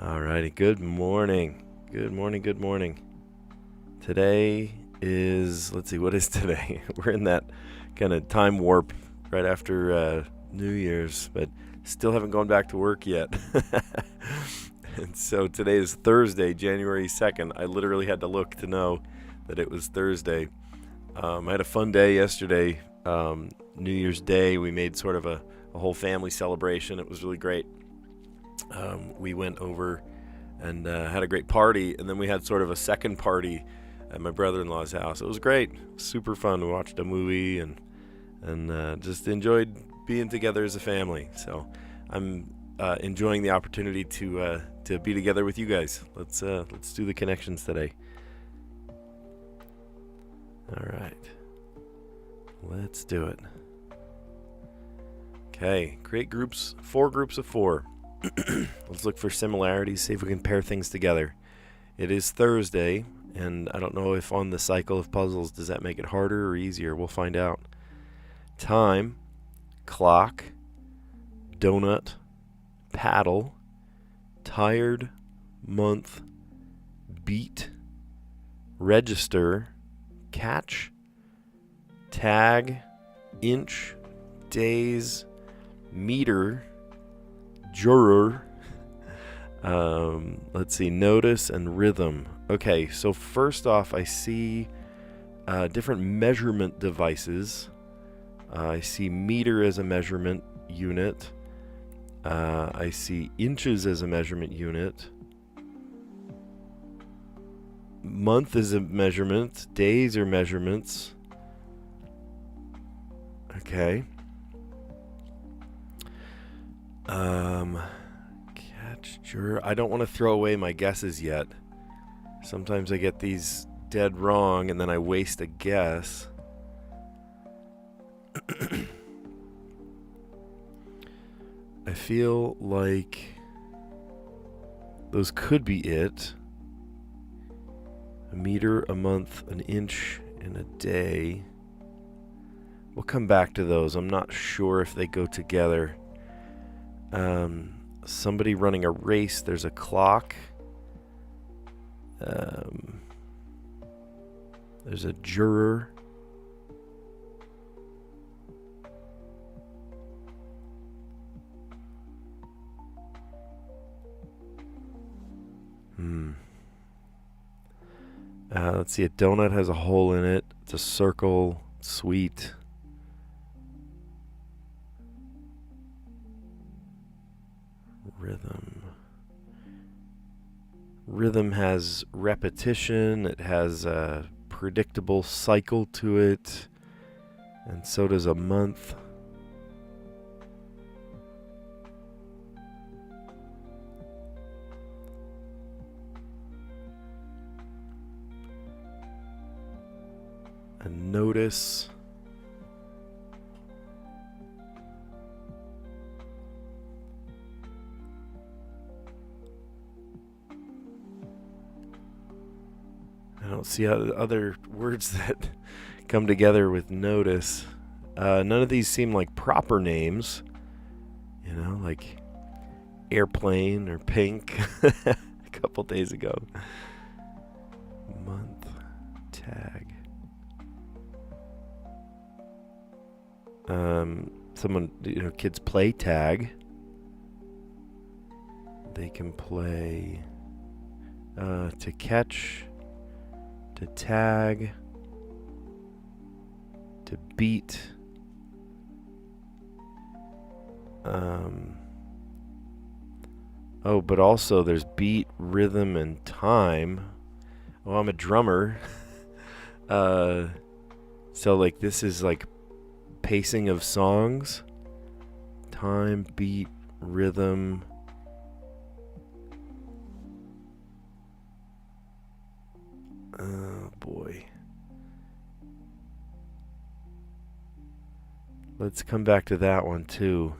Alrighty, good morning. Good morning, good morning. Today is, let's see, what is today? We're in that kind of time warp right after New Year's, but still haven't gone back to work yet. And so today is Thursday, January 2nd. I literally had to look to know that it was Thursday. I had a fun day yesterday, New Year's Day. We made sort of a whole family celebration. It was really great. We went over and had a great party, and then we had sort of a second party at my brother-in-law's house. It was great, super fun. We watched a movie and just enjoyed being together as a family. So I'm enjoying the opportunity to be together with you guys. Let's do the connections today. All right, let's do it. Okay, create groups, 4 groups of 4. Let's look for similarities, see if we can pair things together. It is Thursday, and I don't know if on the cycle of puzzles, does that make it harder or easier? We'll find out. Time, clock, donut, paddle, tired, month, beat, register, catch, tag, inch, days, meter, juror, let's see, notice, and rhythm. Okay, so first off, I see different measurement devices. I see meter as a measurement unit. I see inches as a measurement unit. Month is a measurement. Days are measurements. Okay. Catch, juror. I don't want to throw away my guesses yet. Sometimes I get these dead wrong and then I waste a guess. I feel like those could be it. A meter, a month, an inch, and a day. We'll come back to those. I'm not sure if they go together. Somebody running a race. There's a clock. There's a juror. Let's see. A donut has a hole in it. It's a circle. Sweet. Rhythm. Rhythm has repetition. It has a predictable cycle to it. And so does a month. A notice. I don't see other words that come together with notice. None of these seem like proper names. You know, like airplane or pink a couple days ago. Month, tag. Someone, kids play tag. They can play to catch, to tag, to beat. Oh, but also there's beat, rhythm, and time. Oh, I'm a drummer. So like this is like pacing of songs. Time, beat, rhythm. Oh boy. Let's come back to that one too.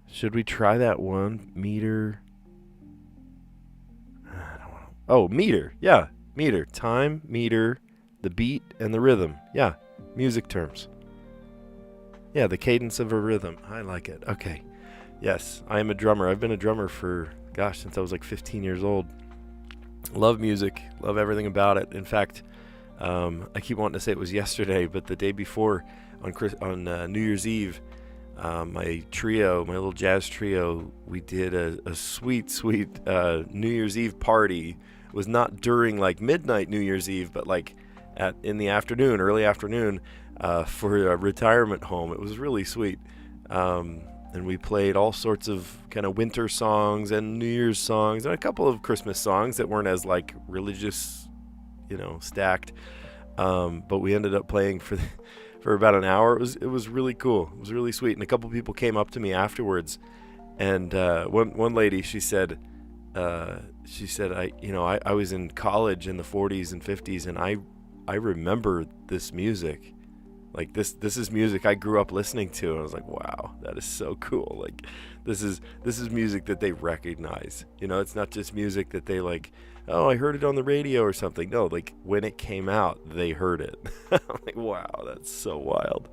Should we try that one? Meter. I don't want to. Oh, meter. Yeah, meter. Time, meter, the beat, and the rhythm. Yeah, music terms. Yeah, the cadence of a rhythm. I like it. Okay. Yes, I am a drummer. I've been a drummer for, gosh, since I was like 15 years old. Love music. Love everything about it. In fact, I keep wanting to say it was yesterday, but the day before, on New Year's Eve, my trio, my little jazz trio, we did a sweet, sweet New Year's Eve party. It was not during like midnight New Year's Eve, but like in the afternoon, early afternoon, for a retirement home. It was really sweet. And we played all sorts of kind of winter songs and New Year's songs and a couple of Christmas songs that weren't as like religious, stacked. But we ended up playing for about an hour. It was really cool. It was really sweet. And a couple people came up to me afterwards, and one lady, she said I was in college in the 40s and 50s, and I remember this music. Like this is music I grew up listening to, and I was like, wow, that is so cool. Like this is music that they recognize. It's not just music that they like, oh, I heard it on the radio or something. No, like when it came out, they heard it. I'm like, wow, that's so wild.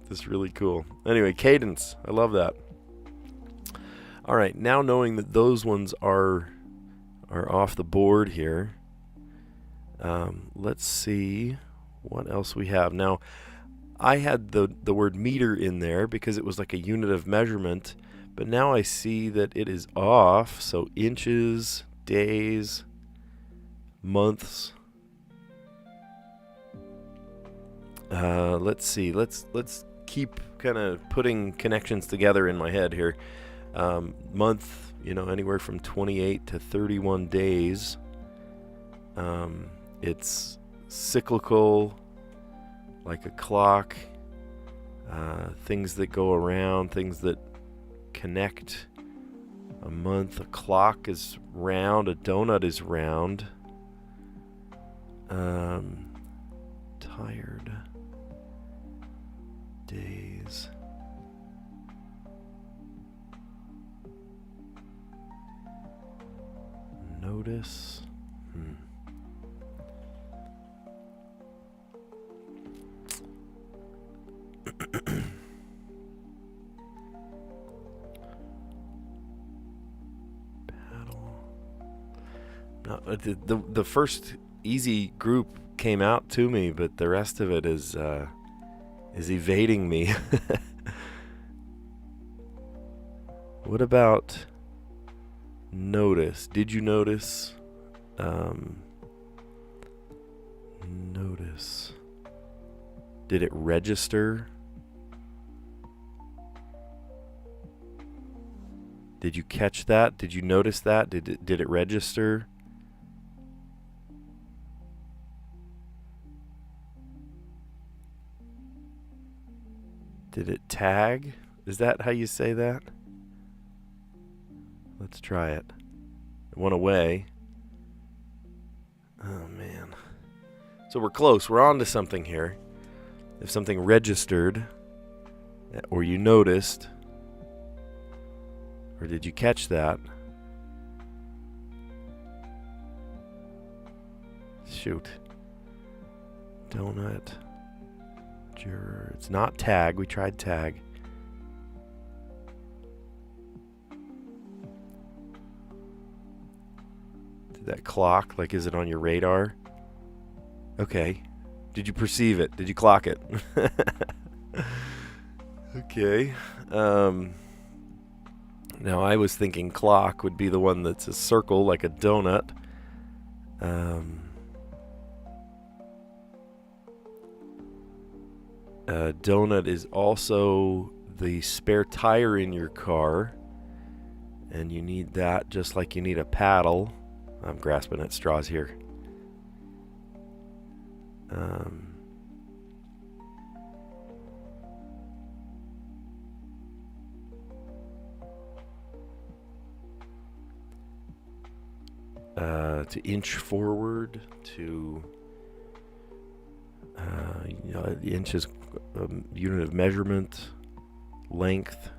That's really cool. Anyway, cadence. I love that. All right, now knowing that those ones are off the board here, let's see what else we have. Now, I had the word meter in there because it was like a unit of measurement, but now I see that it is off. So inches, days, months. Let's see. Let's keep kind of putting connections together in my head here. Month, anywhere from 28 to 31 days. It's cyclical, like a clock, things that go around, things that connect. A month, a clock is round, a donut is round. Tired days. Notice. Paddle. No, the first easy group came out to me, but the rest of it is evading me. What about notice? Did you notice? Notice. Did it register? Did you catch that? Did you notice that? Did it register? Did it tag? Is that how you say that? Let's try it. It went away. Oh, man. So we're close. We're on to something here. If something registered, or you noticed, or did you catch that? Shoot. Donut. Juror. It's not tag. We tried tag. Did that clock? Like, is it on your radar? Okay. Did you perceive it? Did you clock it? Okay. Now, I was thinking clock would be the one that's a circle, like a donut. Donut is also the spare tire in your car, and you need that just like you need a paddle. I'm grasping at straws here. To inch forward, to the inch is a unit of measurement, length,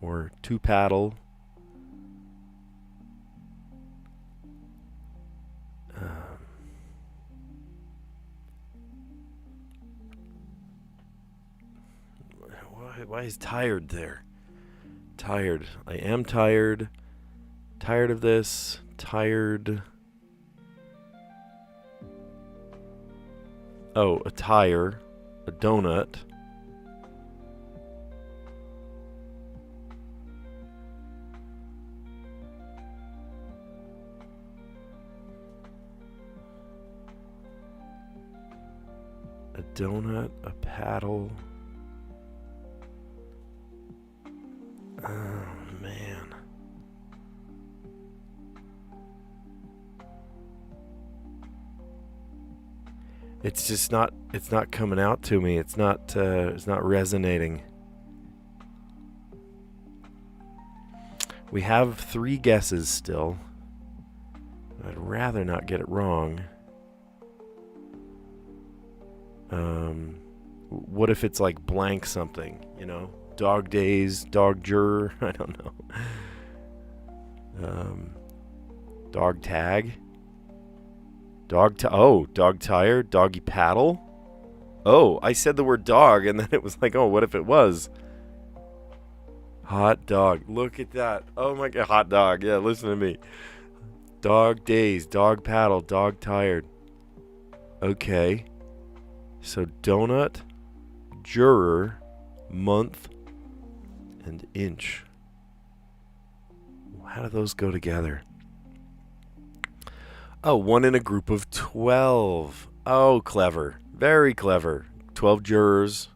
or to paddle. Why is tired there? Tired. I am tired. Tired of this. Tired. Oh, a tire. A donut. A donut, a paddle. Oh, man. It's just not, it's not coming out to me. It's not resonating. We have 3 guesses still. I'd rather not get it wrong. What if it's like blank something, you know? Dog days, dog juror, I don't know. Dog tag. Dog tired, doggy paddle. Oh, I said the word dog and then it was like, oh, what if it was? Hot dog. Look at that. Oh my God, hot dog. Yeah, listen to me. Dog days, dog paddle, dog tired. Okay. So donut, juror, month, and inch. How do those go together? Oh, one in a group of 12. Oh, clever. Very clever. 12 jurors,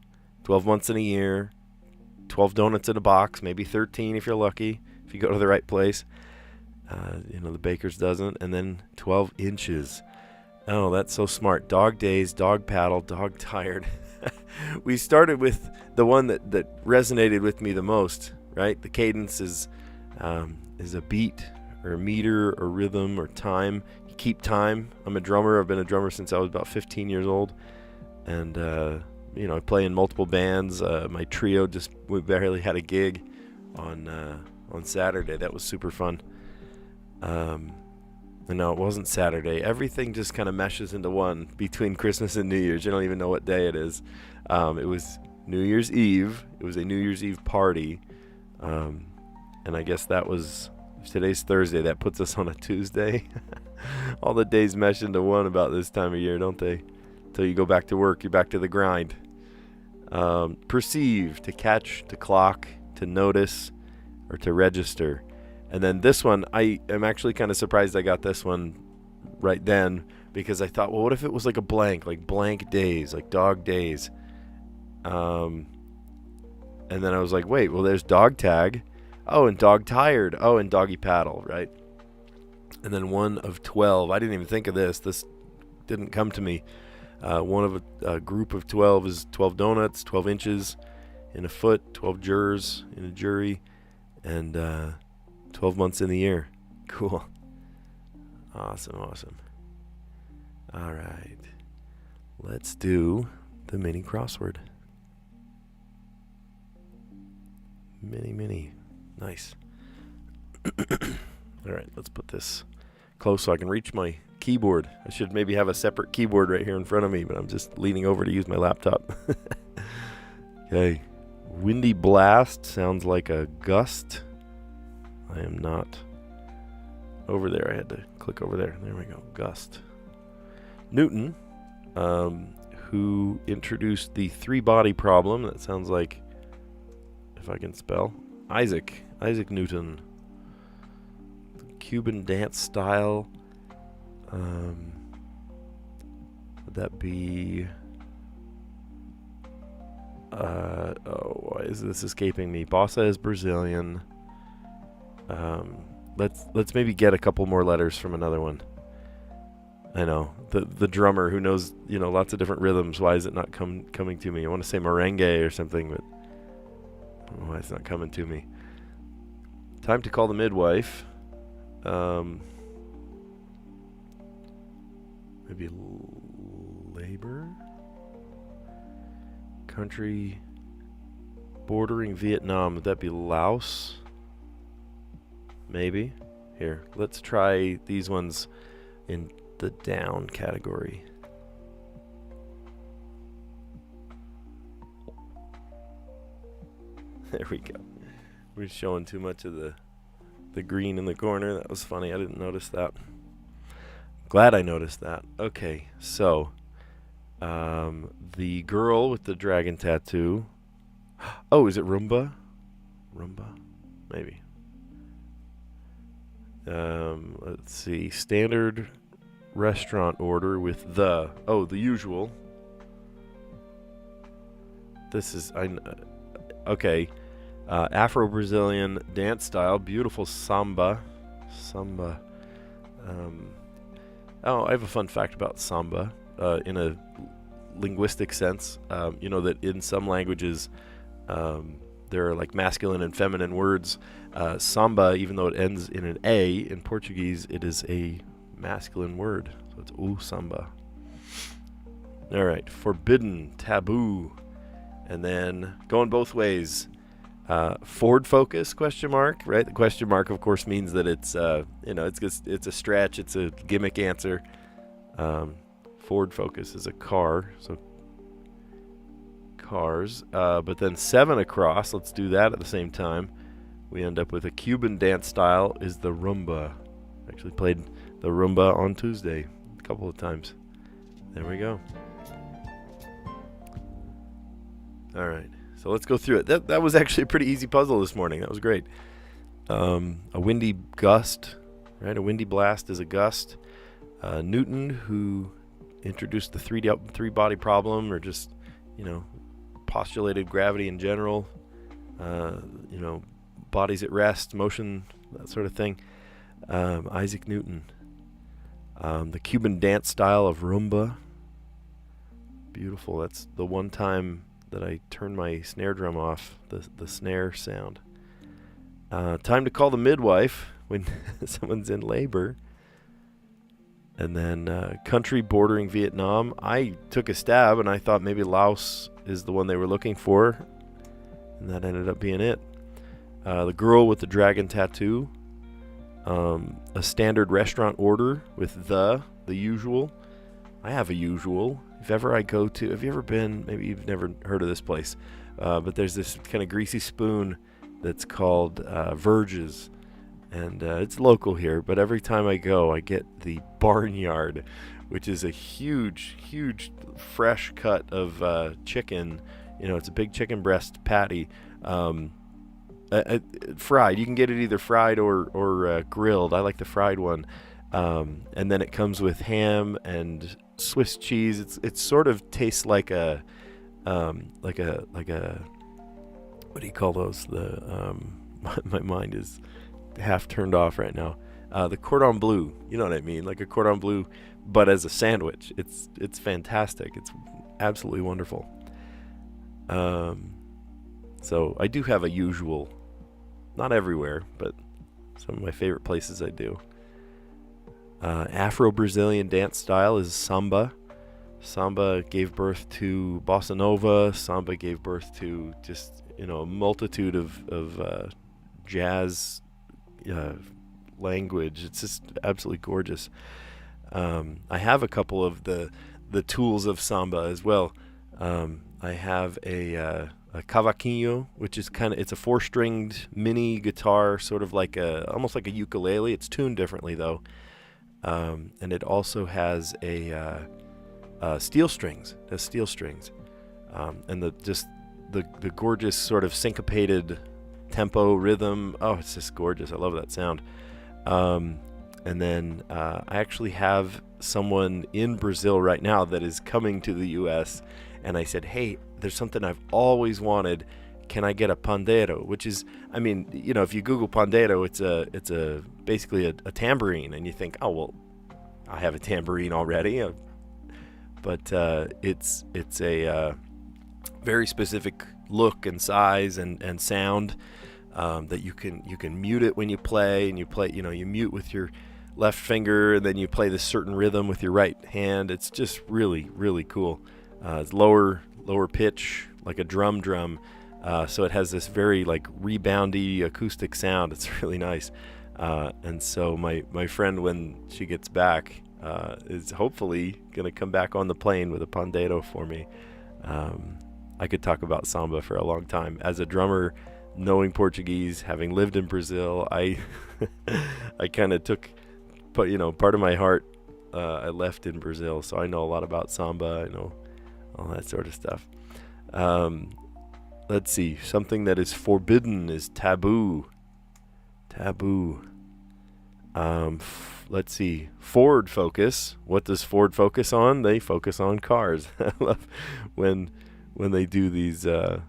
12 months in a year, 12 donuts in a box, maybe 13 if you're lucky, if you go to the right place. You know, the baker's dozen. And then 12 inches. Oh, that's so smart. Dog days, dog paddle, dog tired. We started with the one that resonated with me the most, right? The cadence is a beat or a meter or rhythm or time. You keep time. I'm a drummer. I've been a drummer since I was about 15 years old. And, you know, I play in multiple bands. My trio we barely had a gig on Saturday. That was super fun. No, it wasn't Saturday. Everything just kind of meshes into one between Christmas and New Year's. You don't even know what day it is. It was New Year's Eve. It was a New Year's Eve party. And I guess today's Thursday. That puts us on a Tuesday. All the days mesh into one about this time of year, don't they? Until you go back to work, you're back to the grind. Perceive, to catch, to clock, to notice, or to register. And then this one, I am actually kind of surprised I got this one right then, because I thought, well, what if it was like a blank, like blank days, like dog days? And then I was like, wait, well, there's dog tag. Oh, and dog tired. Oh, and doggy paddle, right? And then one of 12. I didn't even think of this. This didn't come to me. One of a group of 12 is 12 donuts, 12 inches in a foot, 12 jurors in a jury, and 12 months in the year. Cool. Awesome. All right. Let's do the mini crossword. Mini. Nice. All right, let's put this close so I can reach my keyboard. I should maybe have a separate keyboard right here in front of me, but I'm just leaning over to use my laptop. Okay. Windy blast sounds like a gust. I am not over there. I had to click over there. There we go. Gust. Newton, who introduced the 3-body problem. That sounds like, if I can spell, Isaac Newton. Cuban dance style. Would that be... why is this escaping me? Bossa is Brazilian. Let's maybe get a couple more letters from another one. I know the drummer who knows lots of different rhythms. Why is it not coming to me? I want to say merengue or something, but I don't know why it's not coming to me. Time to call the midwife. Maybe labor. Country bordering Vietnam. Would that be Laos? Maybe. Here, let's try these ones in the down category. There we go. We're showing too much of the green in the corner. That was funny. I didn't notice that. Glad I noticed that. Okay, so the girl with the dragon tattoo. Oh, is it Roomba? Roomba? Maybe. Let's see. Standard restaurant order with the usual. This is okay. Afro-Brazilian dance style, beautiful samba. I have a fun fact about samba. In a linguistic sense, you know that in some languages there are like masculine and feminine words. Samba, even though it ends in an A, in Portuguese it is a masculine word. So it's o samba. All right, forbidden, taboo. And then going both ways, forward focus, question mark, right? The question mark, of course, means that it's, it's a stretch. It's a gimmick answer. Forward focus is a car, so cars. But then 7 across, let's do that at the same time. We end up with a Cuban dance style is the rumba. Actually played the rumba on Tuesday a couple of times. There we go. All right, so let's go through it. That was actually a pretty easy puzzle this morning. That was great. A windy gust, right? A windy blast is a gust. Newton, who introduced the three-body problem, or just, postulated gravity in general, bodies at rest, motion, that sort of thing. Isaac Newton. The Cuban dance style of rumba. Beautiful. That's the one time that I turn my snare drum off, the snare sound. Time to call the midwife when someone's in labor. And then country bordering Vietnam. I took a stab and I thought maybe Laos is the one they were looking for, and that ended up being it. The girl with the dragon tattoo. A standard restaurant order with the usual. I have a usual. If ever I go to, have you ever been, maybe you've never heard of this place, but there's this kind of greasy spoon that's called Verge's, and it's local here, but every time I go, I get the Barnyard, which is a huge fresh cut of chicken. It's a big chicken breast patty, fried. You can get it either fried or grilled. I like the fried one. And then it comes with ham and Swiss cheese. It sort of tastes like a what do you call those? My mind is half turned off right now. The cordon bleu, you know what I mean? Like a cordon bleu, but as a sandwich. It's fantastic. It's absolutely wonderful. So I do have a usual, not everywhere, but some of my favorite places I do. Afro-Brazilian dance style is samba. Samba gave birth to bossa nova. Samba gave birth to just, a multitude of jazz language. It's just absolutely gorgeous. I have a couple of the tools of samba as well. I have a cavaquinho, which is it's a 4-stringed mini guitar, sort of like almost like a ukulele. It's tuned differently though. And it also has a steel strings. It has steel strings, and the gorgeous sort of syncopated tempo rhythm. Oh, it's just gorgeous. I love that sound. And then I actually have someone in Brazil right now that is coming to the U.S. And I said, hey, there's something I've always wanted. Can I get a pandeiro? Which is, if you Google pandeiro, it's basically a tambourine, and you think, oh well, I have a tambourine already. But it's a very specific look and size and sound that you can mute it when you play, and you play, you mute with your left finger, and then you play this certain rhythm with your right hand. It's just really, really cool. It's lower pitch, like a drum. So it has this very reboundy acoustic sound. It's really nice. And so my friend, when she gets back, is hopefully going to come back on the plane with a pandeiro for me. I could talk about samba for a long time. As a drummer, knowing Portuguese, having lived in Brazil, I I kind of took, part of my heart I left in Brazil, so I know a lot about samba. I know all that sort of stuff. Let's see. Something that is forbidden is taboo. Taboo. Let's see. Ford Focus. What does Ford focus on? They focus on cars. I love when they do these, sort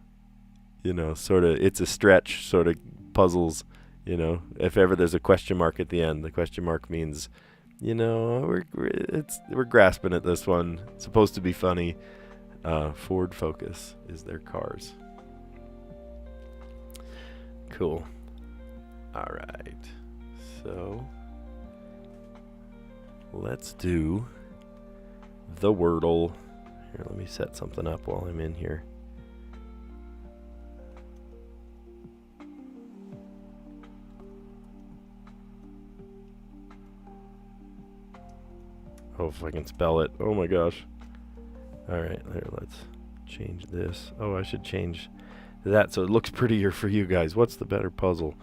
of, it's a stretch sort of puzzles. If ever there's a question mark at the end, the question mark means, we're grasping at this one. It's supposed to be funny. Ford Focus is their cars. Cool. All right. So let's do the Wordle. Here, let me set something up while I'm in here. Oh, if I can spell it. Oh my gosh. All right, there, let's change this. Oh, I should change that so it looks prettier for you guys. What's the better puzzle?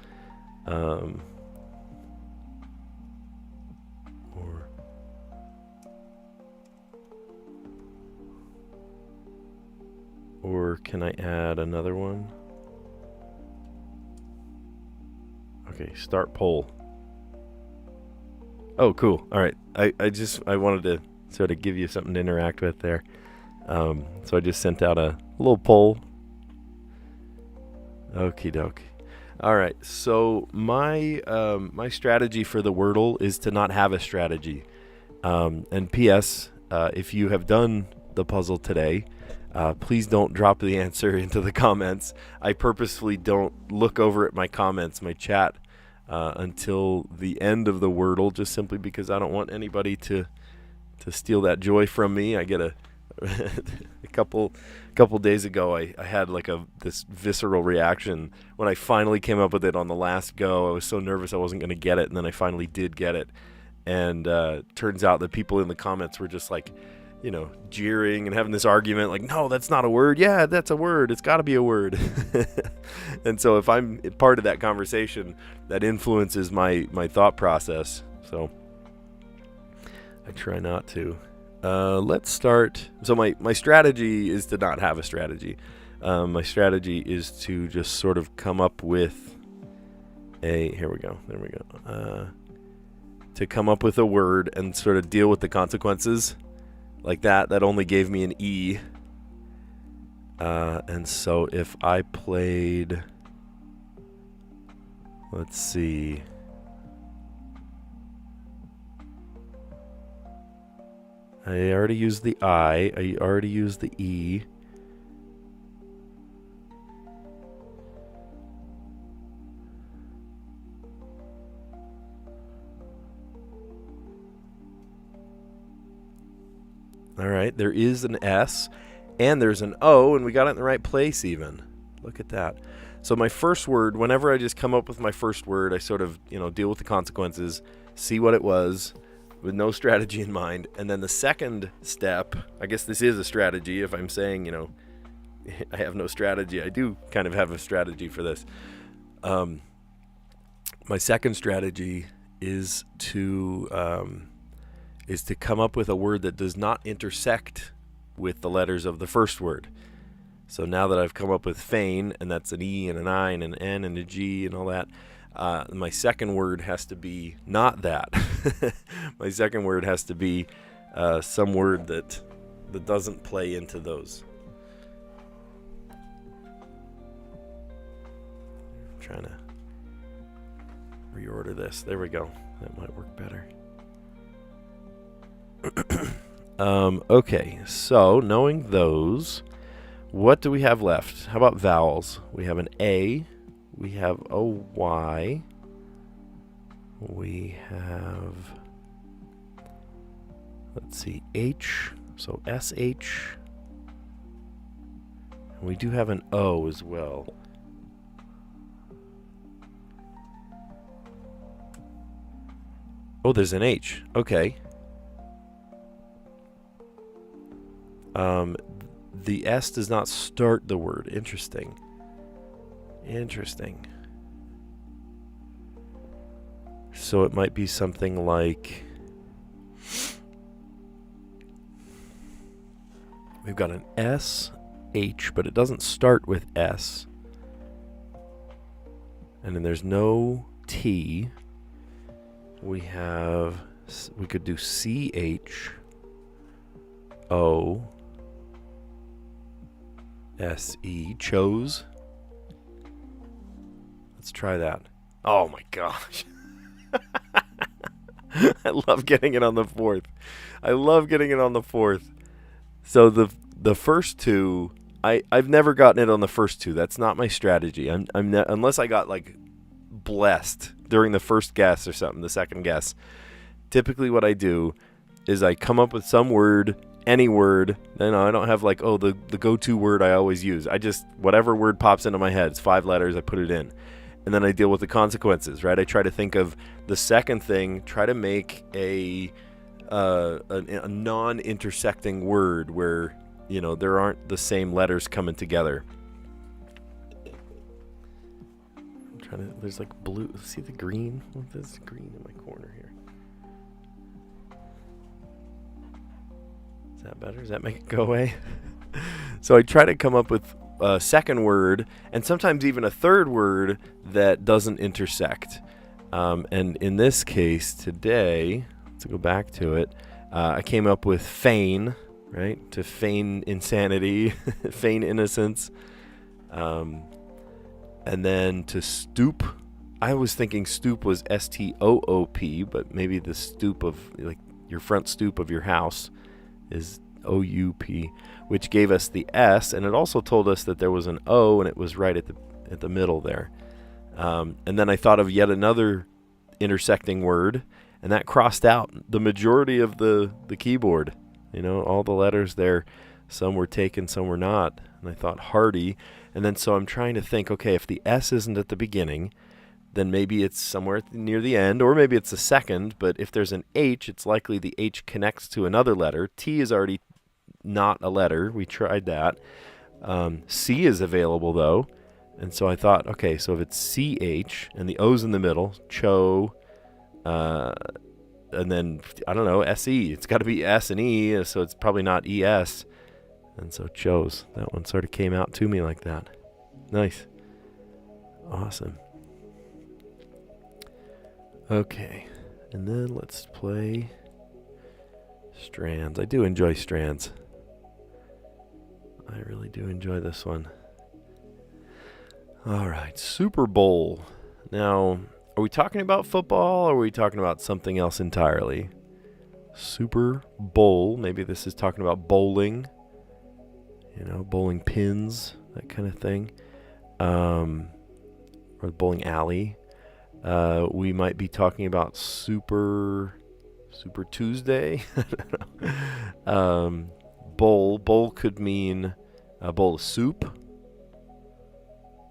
Or can I add another one? Okay, start poll. Oh, cool. All right. I wanted to sort of give you something to interact with there. So I just sent out a little poll. Okie dokie. All right. So my strategy for the Wordle is to not have a strategy. And P.S. If you have done the puzzle today, please don't drop the answer into the comments. I purposefully don't look over at my comments, my chat, until the end of the Wordle, just simply because I don't want anybody to steal that joy from me. I get a couple days ago, I had like this visceral reaction when I finally came up with it on the last go. I was so nervous I wasn't going to get it, and then I finally did get it. And turns out that people in the comments were just like, jeering and having this argument like, no, that's not a word. Yeah, that's a word. It's got to be a word. And so if I'm part of that conversation, that influences my thought process. So I try not to. Let's start. So my strategy is to not have a strategy. My strategy is to just sort of come up with here we go. There we go. To come up with a word and sort of deal with the consequences. Like that only gave me an E. And so if I played, let's see. I already used the I. I already used the E. All right, there is an S, and there's an O, and we got it in the right place even. Look at that. So my first word, whenever I just come up with my first word, I sort of, deal with the consequences, see what it was, with no strategy in mind. And then the second step, I guess this is a strategy. If I'm saying, I have no strategy, I do kind of have a strategy for this. My second strategy is to come up with a word that does not intersect with the letters of the first word. So now that I've come up with feign, and that's an E and an I and an N and a G and all that, my second word has to be not that. My second word has to be some word that doesn't play into those. I'm trying to reorder this. There we go. That might work better. Okay, so knowing those, what do we have left? How about vowels? We have an A, we have a Y, we have, let's see, H, so SH, and we do have an O as well. Oh, there's an H, okay. The S does not start the word. Interesting. Interesting. So it might be something like, we've got an S, H, but it doesn't start with S. And then there's no T. We could do CH, O, SE, chose. Let's try that. Oh my gosh. I love getting it on the fourth. So the first two, I've never gotten it on the first two. That's not my strategy. Unless I got like blessed during the first guess or something, the second guess. Typically what I do is I come up with some word, any word. Then I don't have like, the go-to word I always use. I just, whatever word pops into my head, it's 5 letters, I put it in. And then I deal with the consequences, right? I try to think of the second thing, try to make a non-intersecting word where, there aren't the same letters coming together. I'm trying to, there's like blue, see the green? There's green in my corner here. Is that better? Does that make it go away? So I try to come up with a second word, and sometimes even a third word that doesn't intersect. And in this case today, let's go back to it. I came up with feign, right? To feign insanity, feign innocence. And then to stoop. I was thinking stoop was STOOP, but maybe the stoop of, like, your front stoop of your house is OUP, which gave us the S, and it also told us that there was an O, and it was right at the middle there. And then I thought of yet another intersecting word, and that crossed out the majority of the keyboard. All the letters there, some were taken, some were not. And I thought hardy, and then so I'm trying to think, okay, if the S isn't at the beginning, then maybe it's somewhere near the end, or maybe it's the second. But if there's an H, it's likely the H connects to another letter. T is already not a letter. We tried that. C is available, though. And so I thought, okay, so if it's CH and the O's in the middle, cho, and then, I don't know, SE. It's got to be S and E, so it's probably not ES. And so chose. That one sort of came out to me like that. Nice. Awesome. Okay. And then let's play Strands. I do enjoy Strands. I really do enjoy this one. All right, Super Bowl. Now, are we talking about football, or are we talking about something else entirely? Super Bowl. Maybe this is talking about bowling. Bowling pins, that kind of thing. Or bowling alley. We might be talking about Super Tuesday. I don't know. Bowl could mean a bowl of soup,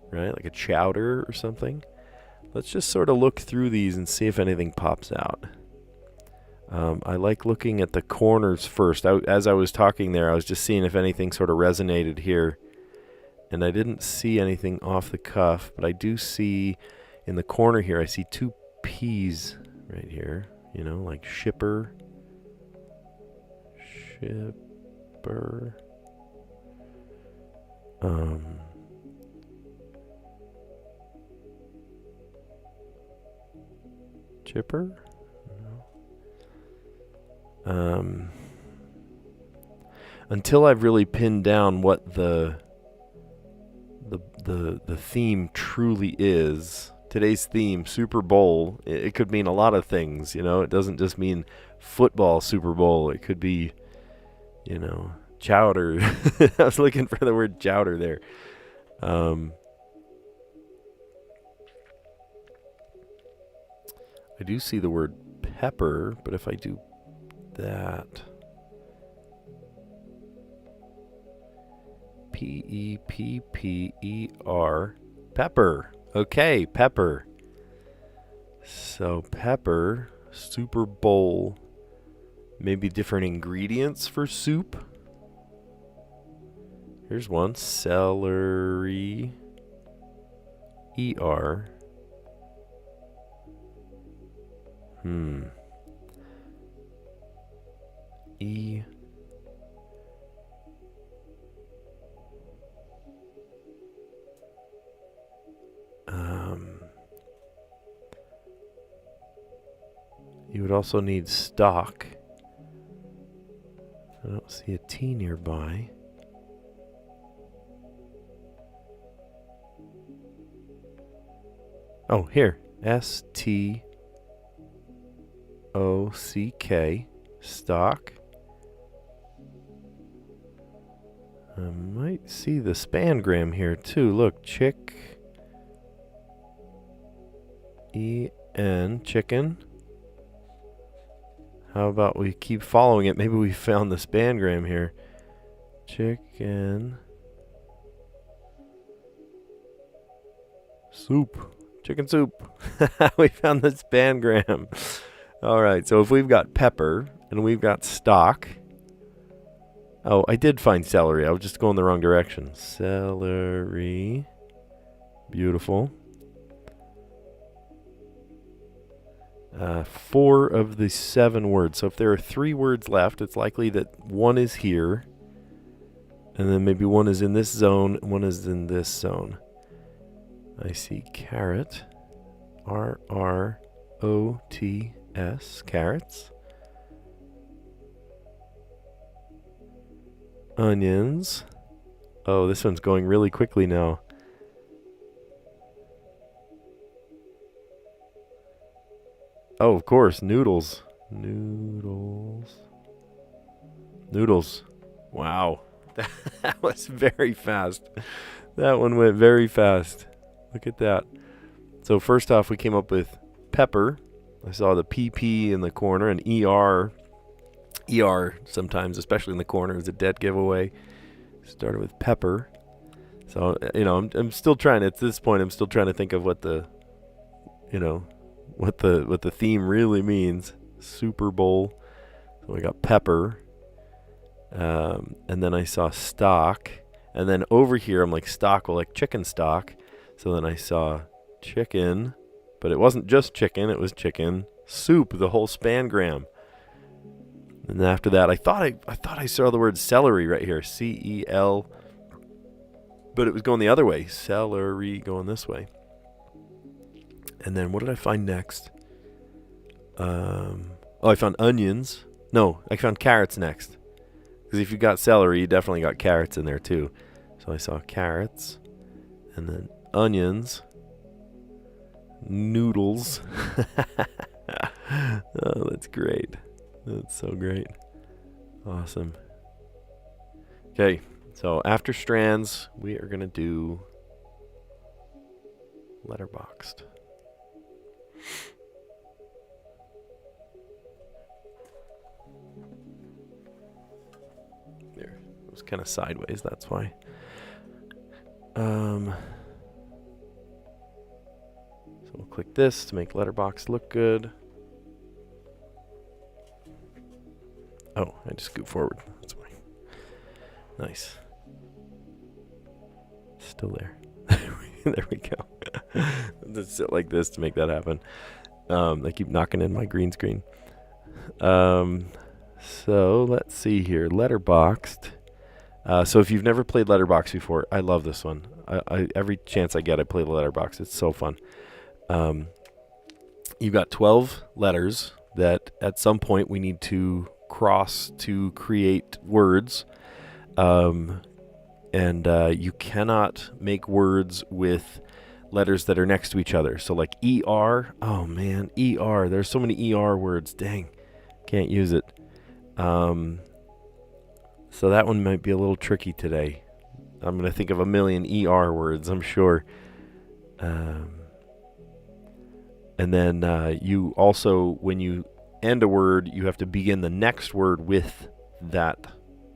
right? Like a chowder or something. Let's just sort of look through these and see if anything pops out. I like looking at the corners first. As I was talking there, I was just seeing if anything sort of resonated here. And I didn't see anything off the cuff, but I do see in the corner here, I see 2 P's right here. Like shipper. Chipper? Until I've really pinned down what the theme truly is. Today's theme, Super Bowl, it could mean a lot of things. It doesn't just mean football Super Bowl. It could be, chowder. I was looking for the word chowder there. I do see the word pepper, but if I do that, Pepper, pepper. Okay, pepper. So pepper, Super Bowl, maybe different ingredients for soup. Here's one, celery, ER. E. You would also need stock. I don't see a T nearby. Oh, here. S-T-O-C-K. Stock. I might see the spangram here too. Look, chick. E-N. Chicken. How about we keep following it? Maybe we found the spangram here. Chicken. Soup. Chicken soup. We found the spangram. All right, so if we've got pepper and we've got stock. Oh, I did find celery. I was just going the wrong direction. Celery. Beautiful. 4 of the 7 words. So if there are 3 words left, it's likely that one is here. And then maybe one is in this zone, and one is in this zone. I see carrot. R-R-O-T-S. Carrots. Onions. Oh, this one's going really quickly now. Oh, of course, noodles. Noodles. Wow. That was very fast. That one went very fast. Look at that. So first off, we came up with pepper. I saw the PP in the corner, and ER. ER sometimes, especially in the corner, is a dead giveaway. Started with pepper. So, I'm still trying, at this point, I'm still trying to think of what the, what the theme really means. Super Bowl. So we got pepper. And then I saw stock. And then over here, I'm like stock, well, like chicken stock. So then I saw chicken. But it wasn't just chicken, it was chicken soup, the whole spangram. And then after that, I thought I saw the word celery right here. C-E-L. But it was going the other way. Celery going this way. And then what did I find next? I found onions. No, I found carrots next. Because if you got celery, you definitely got carrots in there too. So I saw carrots. And then onions. Noodles. Oh, that's great. That's so great. Awesome. Okay, so after Strands, we are going to do letterboxed. There, it was kind of sideways, that's why. So we'll click this to make letterbox look good. Oh, I just scoot forward. That's why. Nice. Still there. There we go. Just sit like this to make that happen. I keep knocking in my green screen. So let's see here. Letterboxed. So if you've never played Letterboxd before, I love this one. I every chance I get, I play the Letterboxd. It's so fun. You've got 12 letters that at some point we need to cross to create words. And you cannot make words with letters that are next to each other. So like ER, oh man, ER. There's so many ER words. Dang, can't use it. So that one might be a little tricky today. I'm going to think of a million ER words, I'm sure. And then you also, when you end a word, you have to begin the next word with that,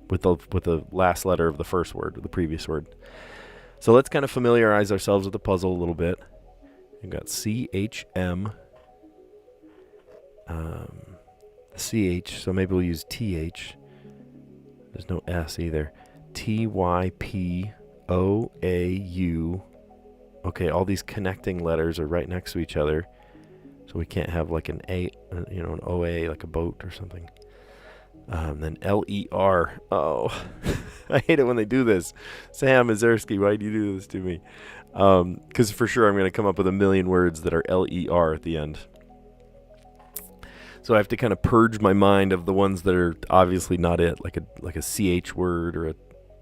with the last letter of the first word, or the previous word. So let's kind of familiarize ourselves with the puzzle a little bit. We've got CHM, CH, so maybe we'll use TH. There's no S either. TYPOAU. okay, all these connecting letters are right next to each other. So we can't have like an A, you know, an OA, like a boat or something. Then L-E-R. Oh, I hate it when they do this. Sam Mazursky, why do you do this to me? Because for sure I'm going to come up with a million words that are L-E-R at the end. So I have to kind of purge my mind of the ones that are obviously not it, like a CH word or a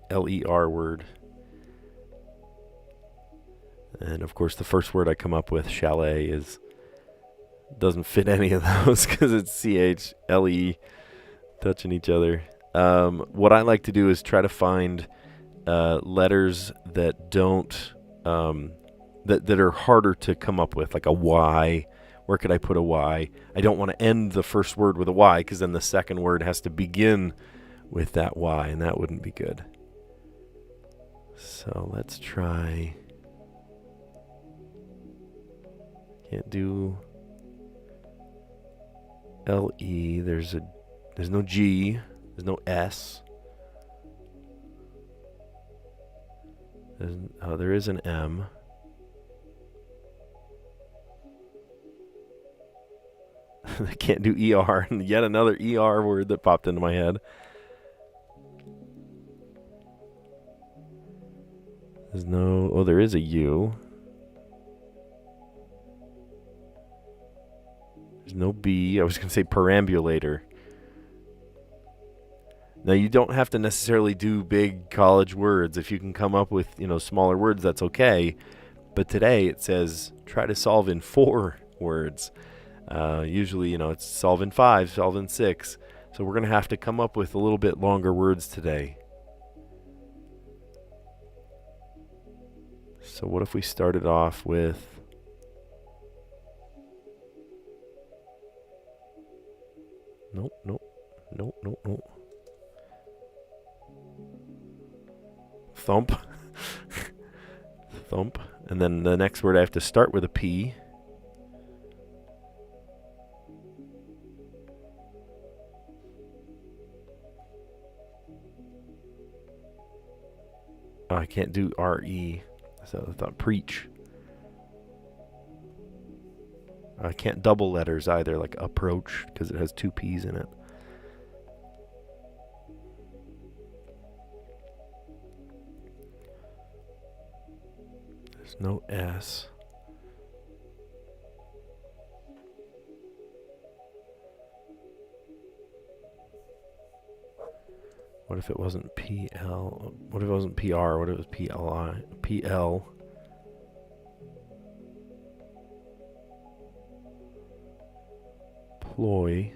L-E-R word. And of course the first word I come up with, chalet, doesn't fit any of those because it's CH, LE, touching each other. What I like to do is try to find letters that don't that are harder to come up with, like a Y. Where could I put a Y? I don't want to end the first word with a Y because then the second word has to begin with that Y, and that wouldn't be good. So let's try. Can't do LE. There's no G. There's no S. There is an M. I can't do ER. And yet another ER word that popped into my head. There's no... Oh, there is a U. There's no B. I was going to say perambulator. Now, you don't have to necessarily do big college words. If you can come up with, smaller words, that's okay. But today it says try to solve in 4 words. Usually, it's solve in 5, solve in 6. So we're going to have to come up with a little bit longer words today. So what if we started off with... Nope. Thump. Thump. And then the next word I have to start with a P. Oh, I can't do R-E. So I thought preach. I can't double letters either, like approach, because it has 2 P's in it. There's no S. What if it wasn't P-L? What if it wasn't P-R? What if it was P-L-I? P-L. Ploy.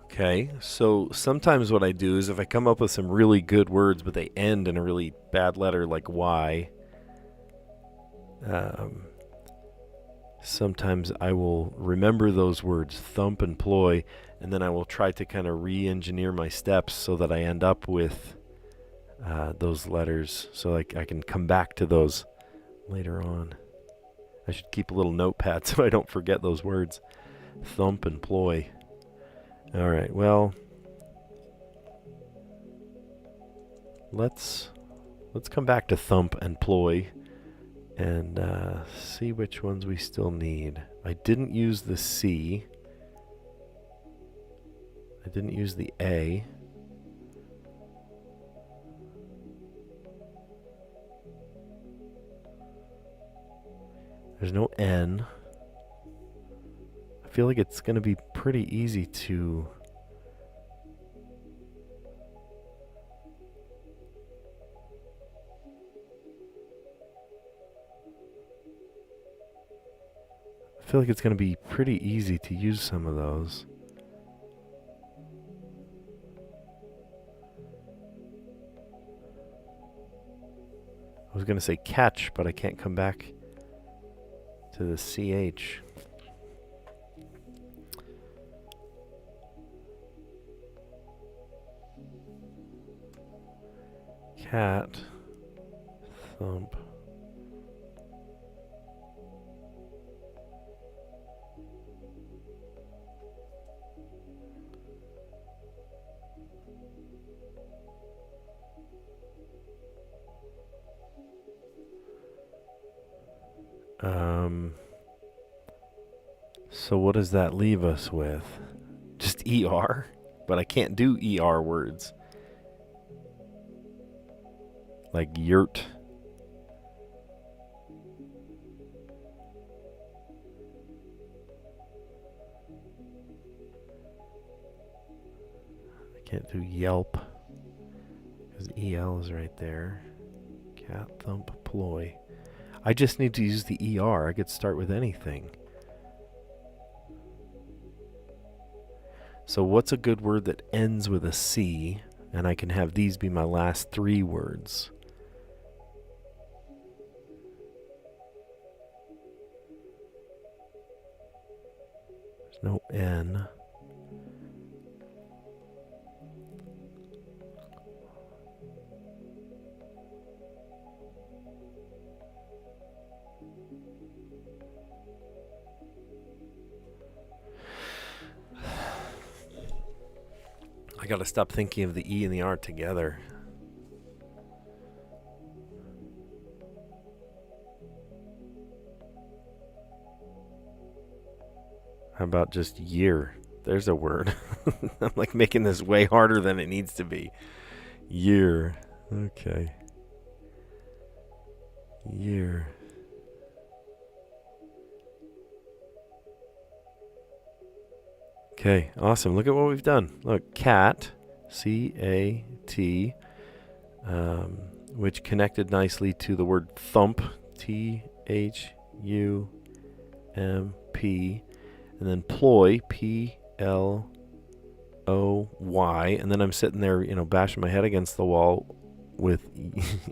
Okay, so sometimes what I do is if I come up with some really good words but they end in a really bad letter like Y, sometimes I will remember those words, thump and ploy, and then I will try to kind of re-engineer my steps so that I end up with those letters, so I can come back to those later on. I should keep a little notepad so I don't forget those words. Thump and ploy. All right, well, let's come back to thump and ploy and see which ones we still need. I didn't use the C. I didn't use the A. There's no N. I feel like it's going to be pretty easy to... I feel like it's going to be pretty easy to use some of those. I was going to say catch, but I can't come back to the CH. Cat, thump. So what does that leave us with? Just ER? But I can't do ER words. Like yurt. I can't do Yelp. Because EL is right there. Cat, thump, ploy. I just need to use the ER. I could start with anything. So what's a good word that ends with a C? And I can have these be my last 3 words. There's no N. I gotta stop thinking of the E and the R together. How about just year? There's a word. I'm like making this way harder than it needs to be. Year. Okay. Year. Okay, awesome. Look at what we've done. Look, cat, C-A-T, which connected nicely to the word thump, T-H-U-M-P, and then ploy, P-L-O-Y, and then I'm sitting there, bashing my head against the wall with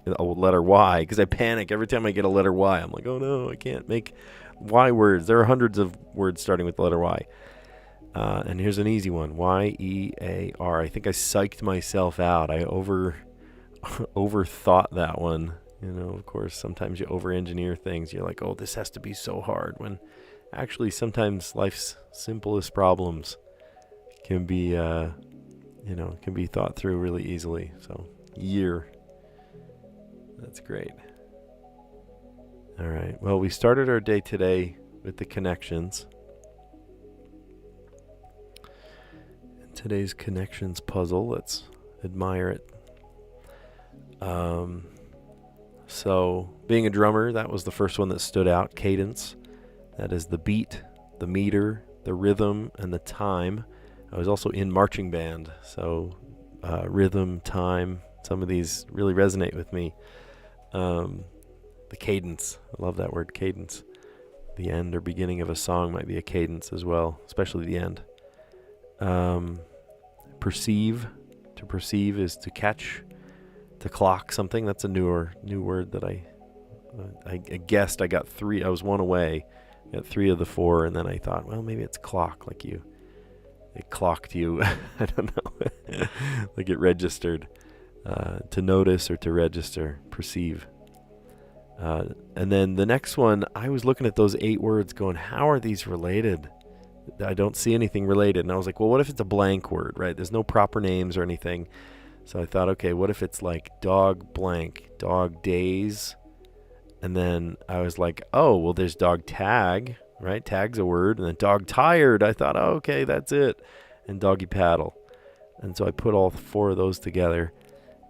a letter Y, because I panic every time I get a letter Y. I'm like, oh no, I can't make Y words. There are hundreds of words starting with the letter Y. And here's an easy one, Y-E-A-R. I think I psyched myself out. I overthought that one. Of course, sometimes you over-engineer things. You're like, oh, this has to be so hard, when actually sometimes life's simplest problems can be, can be thought through really easily. So, year. That's great. All right. Well, we started our day today with the connections. Today's connections puzzle. Let's admire it. So, being a drummer, that was the first one that stood out. Cadence. That is the beat, the meter, the rhythm, and the time. I was also in marching band, so rhythm, time, some of these really resonate with me. The cadence. I love that word, cadence. The end or beginning of a song might be a cadence as well, especially the end. Perceive. To perceive is to catch, to clock something. That's a new word that I guessed. I got 3. I was 1 away. Got 3 of the 4, and then I thought, well, maybe it's clock, like it clocked you. I don't know. Like it registered. To notice or to register. Perceive. And then the next one, I was looking at those 8 words going, how are these related? I don't see anything related. And I was like, well, what if it's a blank word, right? There's no proper names or anything. So I thought, okay, what if it's like dog blank, dog days? And then I was like, oh, well, there's dog tag, right? Tag's a word. And then dog tired. I thought, oh, okay, that's it. And doggy paddle. And so I put all 4 of those together.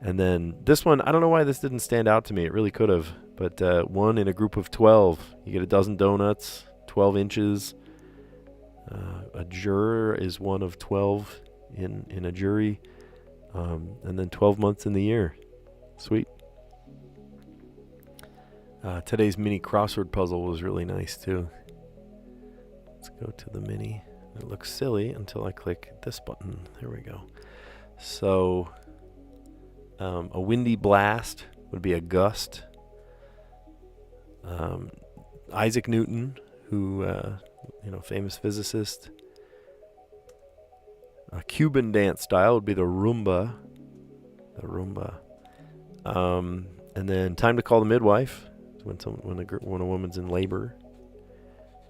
And then this one, I don't know why this didn't stand out to me. It really could have. But 1 in a group of 12. You get a dozen donuts, 12 inches. A juror is 1 of 12 in a jury, and then 12 months in the year. Sweet. Today's mini crossword puzzle was really nice too. Let's go to the mini. It looks silly until I click this button. There we go. So a windy blast would be a gust. Isaac Newton, who famous physicist. A Cuban dance style would be the rumba. And then time to call the midwife, when a woman's in labor.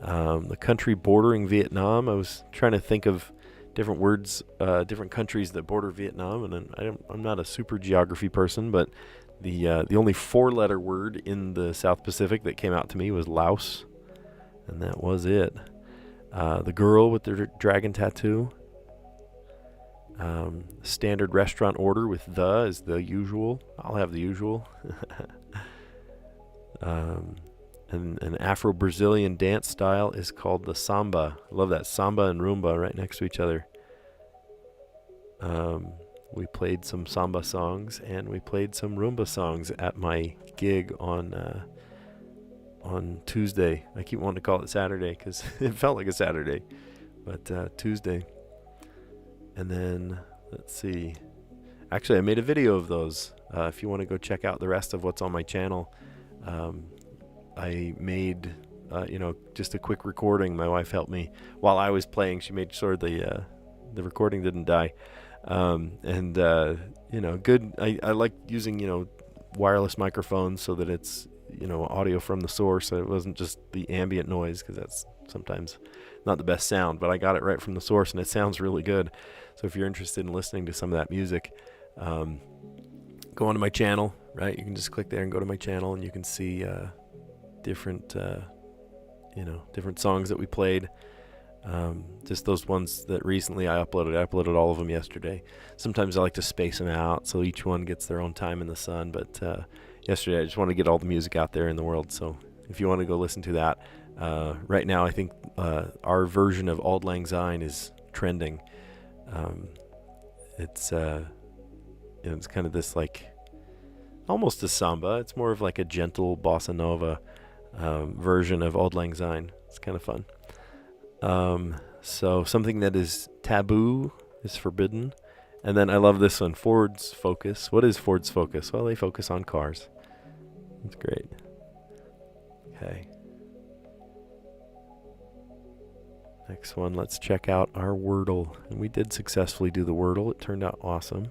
The country bordering Vietnam. I was trying to think of different words, different countries that border Vietnam, and then I'm not a super geography person, but The only 4-letter word in the South Pacific that came out to me was Laos, and that was it. The girl with the dragon tattoo. Standard restaurant order with the is the usual. I'll have the usual. And an Afro-Brazilian dance style is called the samba. I love that. Samba and rumba right next to each other. We played some samba songs and we played some rumba songs at my gig on Tuesday. I keep wanting to call it Saturday because it felt like a Saturday, but Tuesday. And then, let's see. Actually, I made a video of those. If you want to go check out the rest of what's on my channel, I made, just a quick recording. My wife helped me while I was playing. She made sure the recording didn't die. Good. I like using, wireless microphones so that it's, audio from the source. So it wasn't just the ambient noise, because that's sometimes not the best sound, but I got it right from the source and it sounds really good. So if you're interested in listening to some of that music, go onto my channel, right? You can just click there and go to my channel and you can see different songs that we played. Just those ones that recently I uploaded. I uploaded all of them yesterday. Sometimes I like to space them out so each one gets their own time in the sun, but yesterday I just want to get all the music out there in the world. So if you want to go listen to that, right now I think our version of Auld Lang Syne is trending. It's kind of this like almost a samba. It's more of like a gentle bossa nova version of Auld Lang Syne. It's kind of fun. So something that is taboo is forbidden. And then I love this one, Ford's Focus. What is Ford's Focus? Well, they focus on cars. That's great. Okay. Next one, let's check out our Wordle. And we did successfully do the Wordle. It turned out awesome.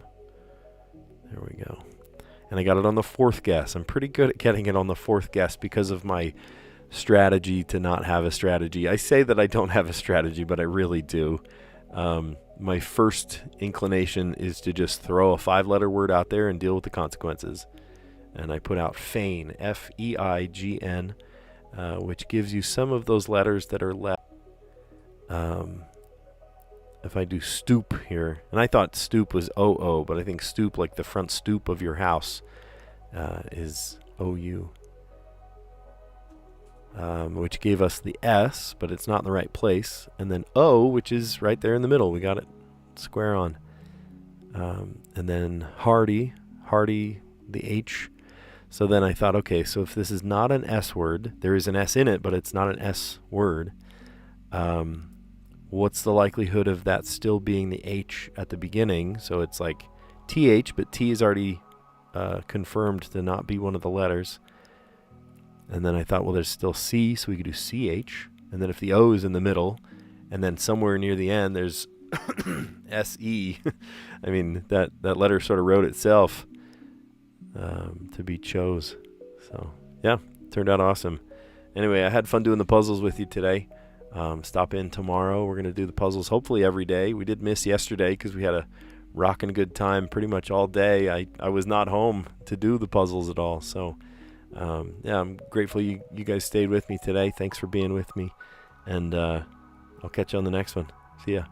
There we go. And I got it on the 4th guess. I'm pretty good at getting it on the 4th guess because of my strategy to not have a strategy. I say that I don't have a strategy, but I really do. My first inclination is to just throw a 5-letter word out there and deal with the consequences. And I put out feign, F-E-I-G-N, which gives you some of those letters that are left. If I do stoop here, and I thought stoop was O-O, but I think stoop, like the front stoop of your house, is O-U. Which gave us the S, but it's not in the right place. And then O, which is right there in the middle. We got it square on. And then hardy, the H. So then I thought, okay, so if this is not an S word, there is an S in it, but it's not an S word. What's the likelihood of that still being the H at the beginning? So it's like TH, but T is already confirmed to not be one of the letters. And then I thought, well, there's still C, so we could do CH. And then if the O is in the middle, and then somewhere near the end, there's SE. I mean, that letter sort of wrote itself to be chose. So, yeah, turned out awesome. Anyway, I had fun doing the puzzles with you today. Stop in tomorrow. We're going to do the puzzles hopefully every day. We did miss yesterday because we had a rockin' good time pretty much all day. I was not home to do the puzzles at all, so... I'm grateful you guys stayed with me today. Thanks for being with me. And I'll catch you on the next one. See ya.